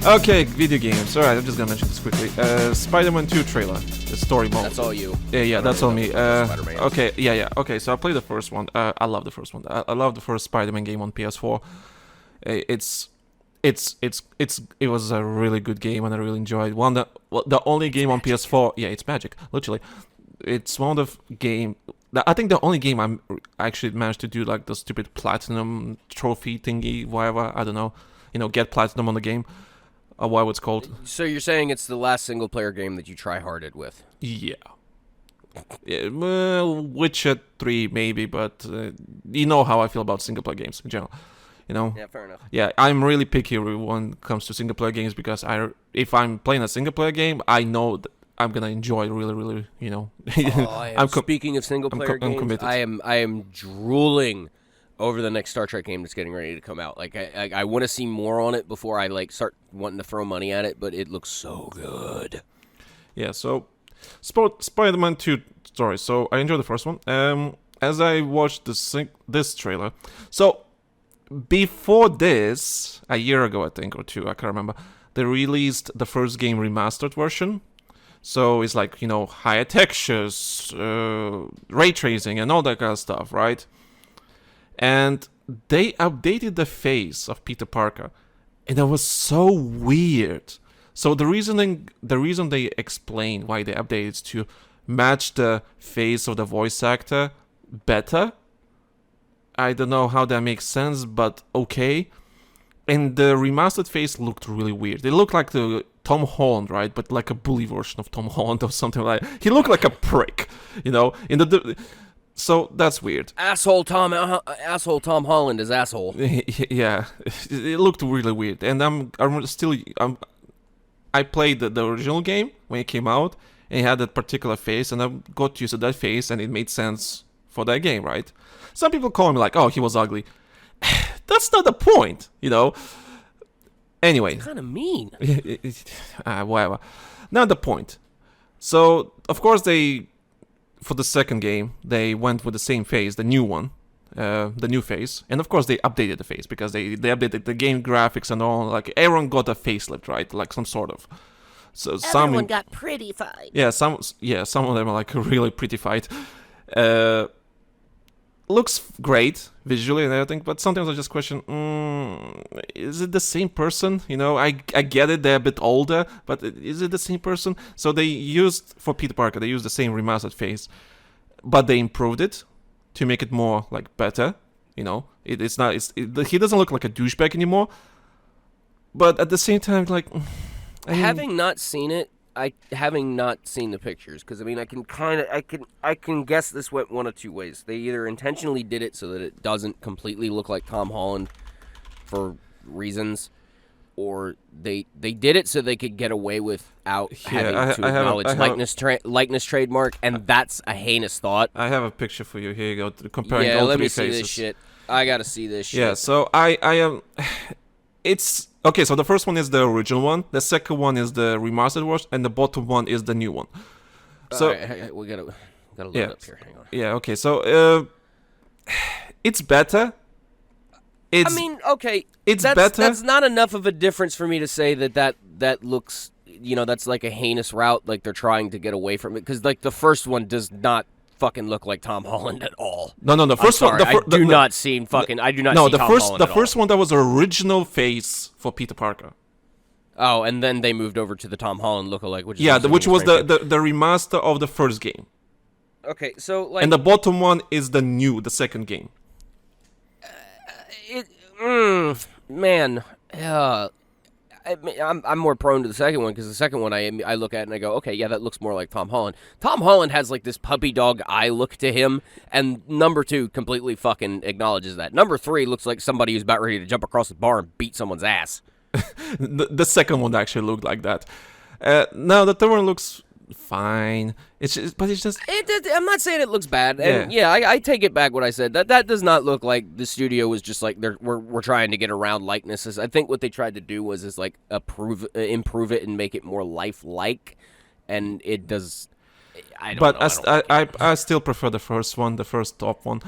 Okay, video games. Alright, I'm just gonna mention this quickly. Spider-Man 2 trailer. The story mode. That's all you. Yeah, that's all me. Okay. Yeah. Okay, so I played the first one. I love the first one. I love the first Spider-Man game on PS4. It was a really good game and I really enjoyed it. The only game on PS4. Yeah, it's magic, literally. It's one of the game. I think the only game I actually managed to do like the stupid platinum trophy thingy, whatever. I don't know. Get platinum on the game. What it's called. So you're saying it's the last single-player game that you try-harded with? Yeah. Witcher 3 maybe, but you know how I feel about single-player games in general. Yeah, fair enough. Yeah, I'm really picky when it comes to single-player games because if I'm playing a single-player game, I know that I'm gonna enjoy it really, really, Speaking of single-player games, committed. I am drooling over the next Star Trek game that's getting ready to come out. Like, I want to see more on it before I, start wanting to throw money at it, but it looks so good. Yeah, so, Spider-Man 2 story. So, I enjoyed the first one. As I watched this trailer, so, before this, a year ago, I think, or two, I can't remember, they released the first game remastered version. So, it's like, higher textures, ray tracing, and all that kind of stuff, right? And they updated the face of Peter Parker, and that was so weird. So the reason they explained why they updated is to match the face of the voice actor better. I don't know how that makes sense, but okay. And the remastered face looked really weird. It looked like the Tom Holland, right? But like a bully version of Tom Holland or something like that. He looked like a prick, So that's weird. Asshole Tom Holland is asshole. Yeah, it looked really weird, and I played the original game when it came out, and it had that particular face, and I got used to that face, and it made sense for that game, right? Some people call me like, "Oh, he was ugly." That's not the point, Anyway, it's kind of mean. Whatever. Not the point. So of course for the second game, they went with the same face, the new one, the new face. And of course, they updated the face because they updated the game graphics and all. Like, everyone got a facelift, right? Like, some sort of. So Everyone got prettified. Yeah, some of them are, like, really prettified. Looks great visually and everything, but sometimes I just question, is it the same person? I get it, they're a bit older, but is it the same person? So they used, for Peter Parker, they used the same remastered face, but they improved it to make it more, like, better. He doesn't look like a douchebag anymore, but at the same time, like, having not seen it, having not seen the pictures, because I can guess this went one of two ways. They either intentionally did it so that it doesn't completely look like Tom Holland for reasons, or they did it so they could get away without having to acknowledge likeness trademark, and that's a heinous thought. I have a picture for you. Here you go. Comparing all three faces. Yeah, let me see this shit. I gotta see this shit. Yeah, so I am. It's okay. So the first one is the original one. The second one is the remastered version, and the bottom one is the new one. So right, we gotta load up here. Hang on. Yeah. Okay. So it's better. Okay. It's better. That's not enough of a difference for me to say that looks. That's like a heinous route. Like, they're trying to get away from it, because like the first one does not fucking look like Tom Holland at all. No. The first one. I do not see Tom Holland the first one, that was the original face for Peter Parker. Oh, and then they moved over to the Tom Holland lookalike, which was the remaster of the first game. Okay, so like, and the bottom one is the second game. Man, I'm more prone to the second one, because the second one I look at and I go, okay, yeah, that looks more like Tom Holland. Tom Holland has like this puppy dog eye look to him, and number 2 completely fucking acknowledges that. Number 3 looks like somebody who's about ready to jump across the bar and beat someone's ass. the second one actually looked like that. Now the third one looks fine. It's just. I'm not saying it looks bad, and I take it back what I said. That does not look like the studio was just like we're trying to get around likenesses. I think what they tried to do was like improve it and make it more lifelike, and it does. I don't But know. I still prefer the first one, the first top one,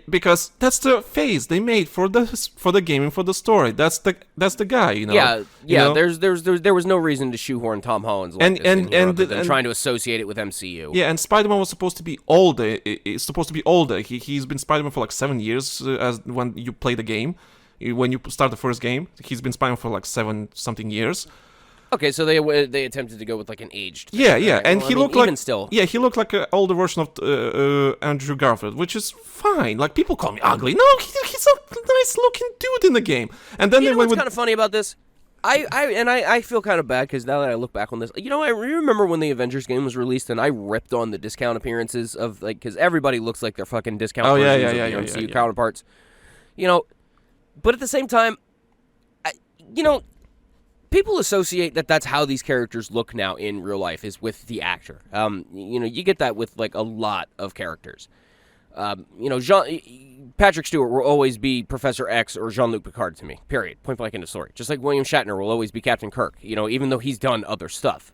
because that's the phase they made for the gaming, for the story. That's the guy, you know. Yeah. You know? There was no reason to shoehorn Tom Holland's likeness in here other than trying to associate it with MCU. Yeah, and Spider-Man was supposed to be older. It's supposed to be older. He's been Spider-Man for like 7 years as when you play the game. When you start the first game, he's been Spider-Man for like 7 something years. Okay, so they attempted to go with like an aged thing, Yeah, right? and Well, he I mean, looked like even still. Yeah, he looked like an older version of Andrew Garfield, which is fine. Like people call me ugly. No, he's a nice looking dude in the game. And then You they know went what's with kind of funny about this? I feel kind of bad because now that I look back on this, I remember when the Avengers game was released and I ripped on the discount appearances of like because everybody looks like their fucking discount versions of the MCU counterparts, But at the same time, people associate that that's how these characters look now in real life is with the actor. You get that with like a lot of characters. Patrick Stewart will always be Professor X or Jean-Luc Picard to me, period. Point blank in the story. Just like William Shatner will always be Captain Kirk, even though he's done other stuff.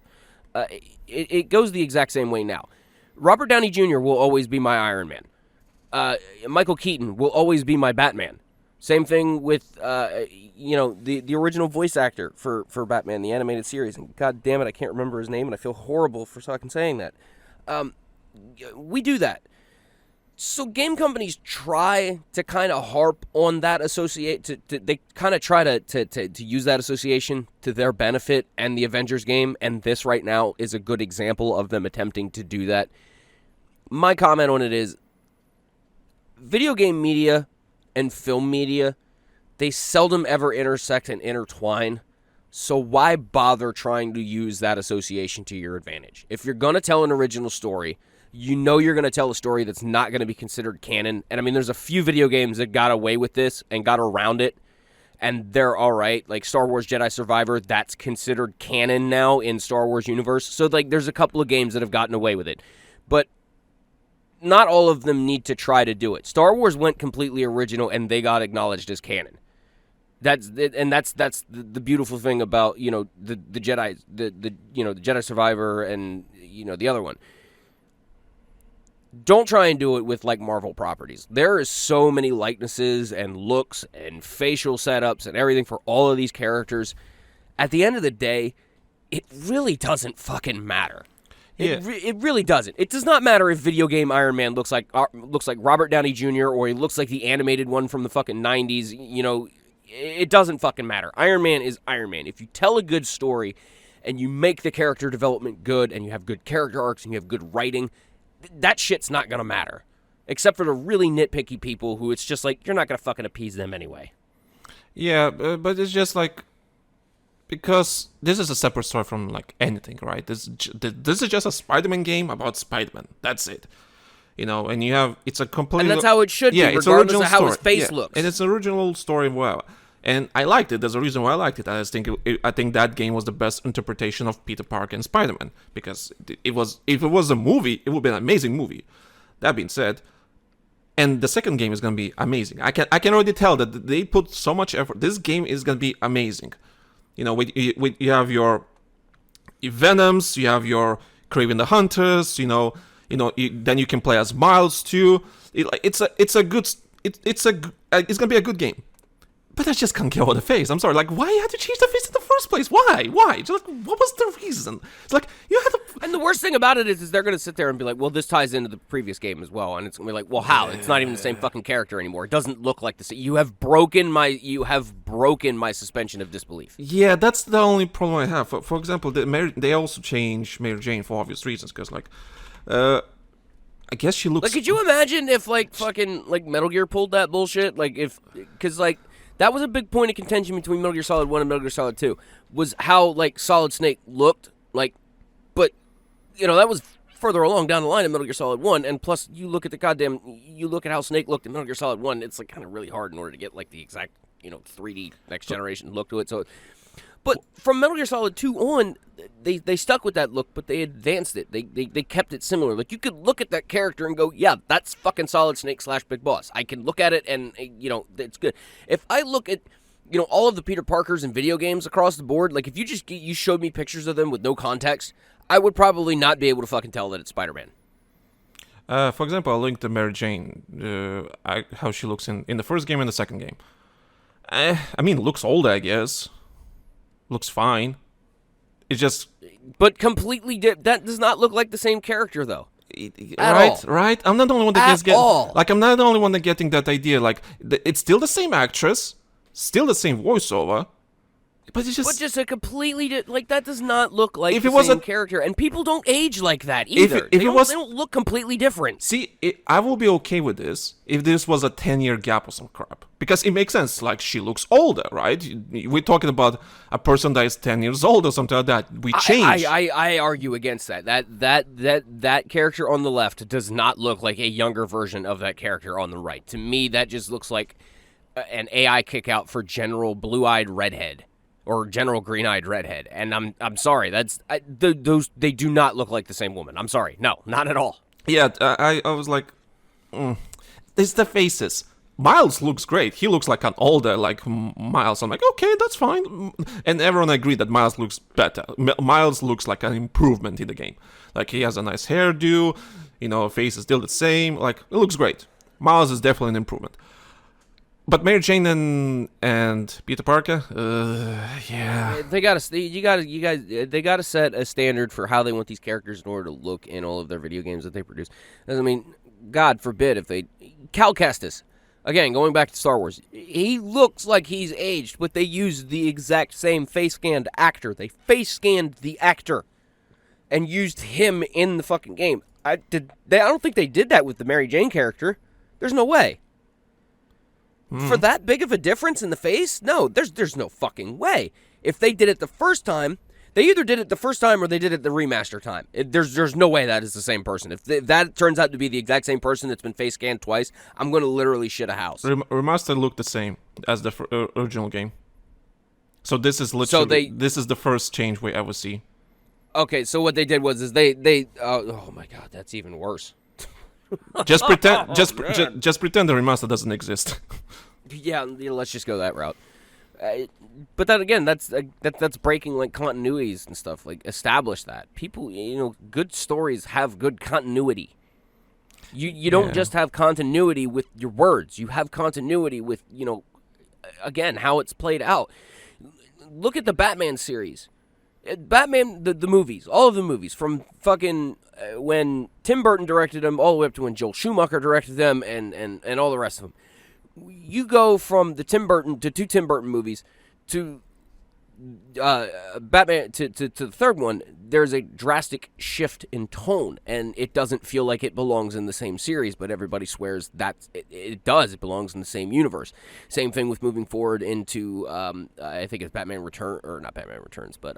It goes the exact same way now. Robert Downey Jr. will always be my Iron Man. Michael Keaton will always be my Batman. Same thing with, the original voice actor for Batman, the animated series. And God damn it, I can't remember his name, and I feel horrible for fucking saying that. We do that. So game companies try to kind of harp on that they kind of try to use that association to their benefit, and the Avengers game and this right now is a good example of them attempting to do that. My comment on it is video game media and film media, they seldom ever intersect and intertwine. So why bother trying to use that association to your advantage? If you're going to tell an original story, you're going to tell a story that's not going to be considered canon. And I mean, there's a few video games that got away with this and got around it, and they're all right. Like Star Wars Jedi Survivor, that's considered canon now in Star Wars universe. So like, there's a couple of games that have gotten away with it. But not all of them need to try to do it. Star Wars went completely original, and they got acknowledged as canon. That's the beautiful thing about the Jedi the Jedi Survivor and the other one. Don't try and do it with like Marvel properties. There is so many likenesses and looks and facial setups and everything for all of these characters. At the end of the day, it really doesn't fucking matter. It really doesn't. It does not matter if video game Iron Man looks like Robert Downey Jr. or he looks like the animated one from the fucking 90s. It doesn't fucking matter. Iron Man is Iron Man. If you tell a good story and you make the character development good and you have good character arcs and you have good writing, that shit's not going to matter. Except for the really nitpicky people who it's just like, you're not going to fucking appease them anyway. Yeah, but it's just like, because this is a separate story from like anything, right? This is just a Spider-Man game about Spider-Man. That's it. And it's a completely... And that's how it should be, it's regardless original of how story. his face looks. And it's an original story, well. And I liked it. There's a reason why I liked it. I think that game was the best interpretation of Peter Parker and Spider-Man. Because it was, if it was a movie, it would be an amazing movie. That being said, and the second game is going to be amazing. I can already tell that they put so much effort. This game is going to be amazing. You have your Venoms, you have your Kraven the Hunters, then you can play as Miles too. It's going to be a good game. But I just can't get over the face. I'm sorry. Like, why you had to change the face in the first place? Why? Just like, what was the reason? It's like, you had to... And the worst thing about it is they're going to sit there and be like, well, this ties into the previous game as well. And it's going to be like, well, how? It's not even the same fucking character anymore. It doesn't look like the same. You have broken my suspension of disbelief. Yeah, that's the only problem I have. For example, they also changed Mary Jane for obvious reasons. Because, like, I guess she looks... Like, could you imagine if, like, fucking, like, Metal Gear pulled that bullshit? Like, because, like... That was a big point of contention between Metal Gear Solid 1 and Metal Gear Solid 2, was how, like, Solid Snake looked, like, but, that was further along down the line in Metal Gear Solid 1, and plus, you look at how Snake looked in Metal Gear Solid 1, it's, like, kind of really hard in order to get, like, the exact, 3D next generation look to it, so... But from Metal Gear Solid 2 on, they stuck with that look, but they advanced it. They kept it similar. Like, you could look at that character and go, yeah, that's fucking Solid Snake / Big Boss. I can look at it and, it's good. If I look at, all of the Peter Parkers in video games across the board, like, if you showed me pictures of them with no context, I would probably not be able to fucking tell that it's Spider-Man. For example, I'll link to Mary Jane, how she looks in the first game and the second game. I mean, looks older, I guess. Looks fine. It's just... But completely that does not look like the same character, though. Right? I'm not the only one that gets I'm not the only one that getting that idea. Like, it's still the same actress, still the same voiceover, but it's just... But just a completely... that does not look like if the it was same character. And people don't age like that, either. They don't look completely different. See, I will be okay with this if this was a 10-year gap or some crap. Because it makes sense. Like, she looks older, right? We're talking about a person that is 10 years old or something like that. We change. I argue against that. That character on the left does not look like a younger version of that character on the right. To me, that just looks like an AI kick-out for General Blue-Eyed Redhead. Or General Green-Eyed Redhead, and I'm sorry. Those they do not look like the same woman. I'm sorry, no, not at all. Yeah, I was like, it's the faces. Miles looks great. He looks like an older Miles. I'm like, okay, that's fine. And everyone agreed that Miles looks better. Miles looks like an improvement in the game. Like, he has a nice hairdo. Face is still the same. Like, it looks great. Miles is definitely an improvement. But Mary Jane and Peter Parker, yeah. They gotta set a standard for how they want these characters in order to look in all of their video games that they produce. I mean, God forbid if they... Cal Kestis, again, going back to Star Wars, he looks like he's aged, but they used the exact same face-scanned actor. They face-scanned the actor and used him in the fucking game. I don't think they did that with the Mary Jane character. There's no way. For that big of a difference in the face? No, there's no fucking way. If they did it the first time, they either did it the first time or they did it the remaster time. There's no way that is the same person. If that turns out to be the exact same person that's been face scanned twice, I'm going to literally shit a house. Remaster looked the same as the original game. So this is literally this is the first change we ever see. Okay, so what they did was they oh my god, that's even worse. Just pretend just pretend the remaster doesn't exist. Yeah, let's just go that route. But then again, that's breaking continuities and stuff. Establish that people, good stories have good continuity. You don't just have continuity with your words. You have continuity with again how it's played out. Look at the Batman series. Batman, the movies, all of the movies, from fucking when Tim Burton directed them all the way up to when Joel Schumacher directed them and all the rest of them. You go from the Tim Burton to two Tim Burton movies to Batman to the third one. There's a drastic shift in tone, and it doesn't feel like it belongs in the same series, but everybody swears that it does. It belongs in the same universe. Same thing with moving forward into I think it's Batman not Batman Returns, but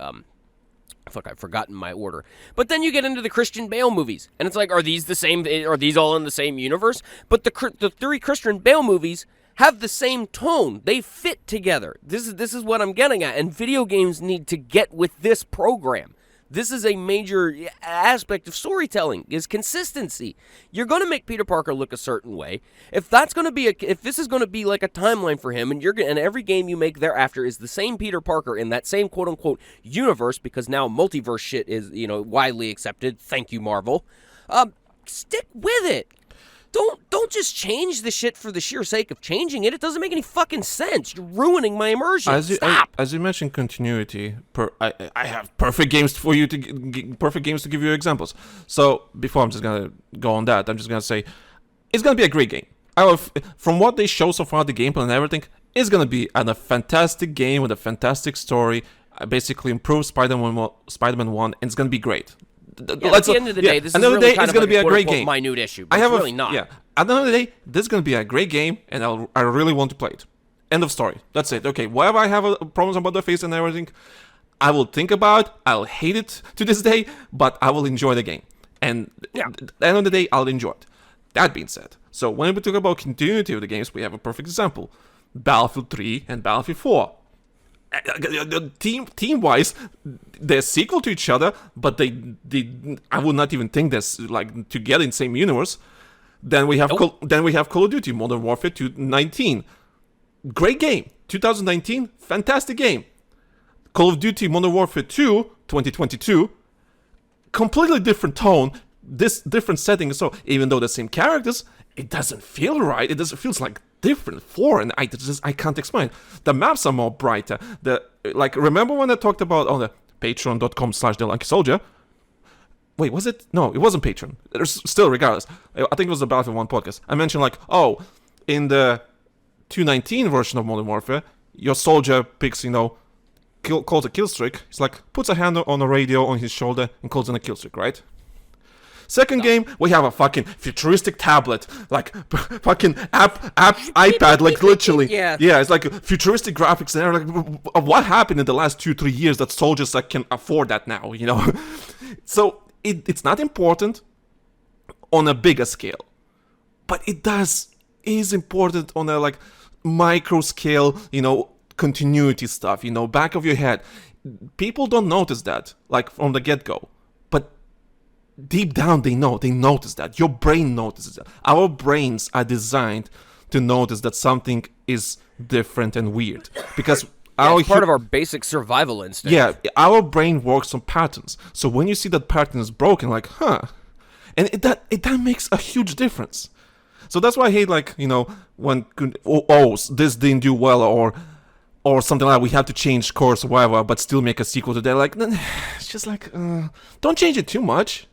fuck, I've forgotten my order. But then you get into the Christian Bale movies, and it's like, are these the same? Are these all in the same universe? But the three Christian Bale movies have the same tone. They fit together. This is what I'm getting at, and video games need to get with this program. This is a major aspect of storytelling, is consistency. You're going to make Peter Parker look a certain way. If this is going to be like a timeline for him, and every game you make thereafter is the same Peter Parker in that same quote unquote universe, because now multiverse shit is widely accepted. Thank you, Marvel. Stick with it. Don't just change the shit for the sheer sake of changing it. It doesn't make any fucking sense. You're ruining my immersion. Stop. As you mentioned continuity, I have perfect games for you to give you examples. So before I'm just gonna go on that, I'm just gonna say it's gonna be a great game. From what they show so far, the gameplay and everything, it's gonna be a fantastic game with a fantastic story. Basically, improved Spider-Man 1, and it's gonna be great. At the end of the day, this is really kind of like a quote-unquote minute issue, but it's really not. Yeah. At the end of the day, this is going to be a great game, and I really want to play it. End of story. That's it. Okay, whatever I have problems about the face and everything, I will think about. I'll hate it to this day, but I will enjoy the game. And at the end of the day, I'll enjoy it. That being said, so when we talk about continuity of the games, we have a perfect example. Battlefield 3 and Battlefield 4. Team-wise, they're sequel to each other, but they I would not even think they're together in the same universe. Then we have Call of Duty Modern Warfare 2019, great game. 2019, fantastic game. Call of Duty Modern Warfare 2 2022, completely different tone, this different setting. So even though the same characters, it doesn't feel right. It feels like different, foreign. I can't explain. The maps are more brighter. Remember when I talked about on the patreon.com/TheLankySoldier? Wait, was it? No, it wasn't Patreon. There's still, regardless. I think it was the Battlefield 1 podcast. I mentioned in the 2.19 version of Modern Warfare, your soldier picks, calls a kill streak. He's puts a hand on a radio on his shoulder and calls in a kill streak, right? Second game, we have a fucking futuristic tablet, fucking iPad, literally. Yeah. Yeah, it's futuristic graphics there. What happened in the last 2-3 years that soldiers can afford that now, So it's not important on a bigger scale, but it is important on a micro scale, continuity stuff, back of your head. People don't notice that, from the get-go. Deep down, they notice that. Your brain notices that. Our brains are designed to notice that something is different and weird. Because it's part of our basic survival instinct. Yeah, our brain works on patterns. So when you see that pattern is broken, and that makes a huge difference. So that's why I hate, when, this didn't do well, or something like that. We have to change course or whatever, but still make a sequel to that. It's just don't change it too much.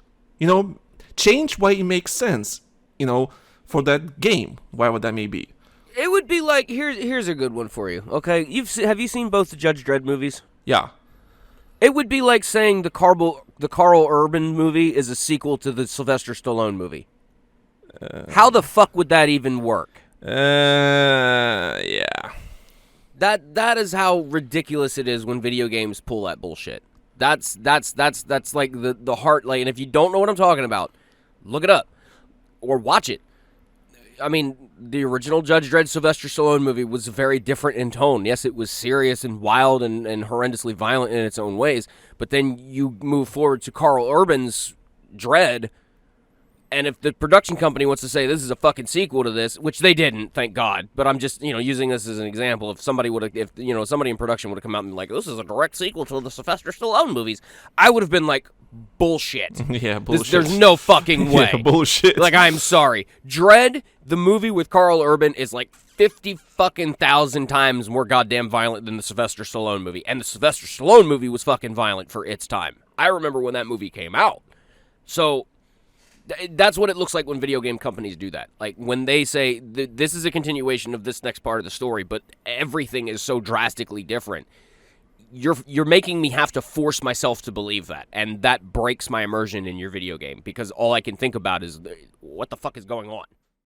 Change why it makes sense, for that game, whatever that may be. It would be here's a good one for you, okay? Have you seen both the Judge Dredd movies? Yeah. It would be like saying the Carl Urban movie is a sequel to the Sylvester Stallone movie. How the fuck would that even work? Yeah. That is how ridiculous it is when video games pull that bullshit. That's like the heart, and if you don't know what I'm talking about, look it up or watch it. I mean, the original Judge Dredd Sylvester Stallone movie was very different in tone. Yes, it was serious and wild and horrendously violent in its own ways, but then you move forward to Carl Urban's Dredd, and if the production company wants to say this is a fucking sequel to this, which they didn't, thank God, but I'm just, using this as an example. If somebody in production would have come out and this is a direct sequel to the Sylvester Stallone movies, I would have been bullshit. Yeah, bullshit. There's no fucking way. Yeah, bullshit. I'm sorry. Dredd, the movie with Carl Urban, is 50 fucking thousand times more goddamn violent than the Sylvester Stallone movie. And the Sylvester Stallone movie was fucking violent for its time. I remember when that movie came out. So that's what it looks like when video game companies do that. When they say, this is a continuation of this next part of the story, but everything is so drastically different. You're making me have to force myself to believe that, and that breaks my immersion in your video game, because all I can think about is, what the fuck is going on?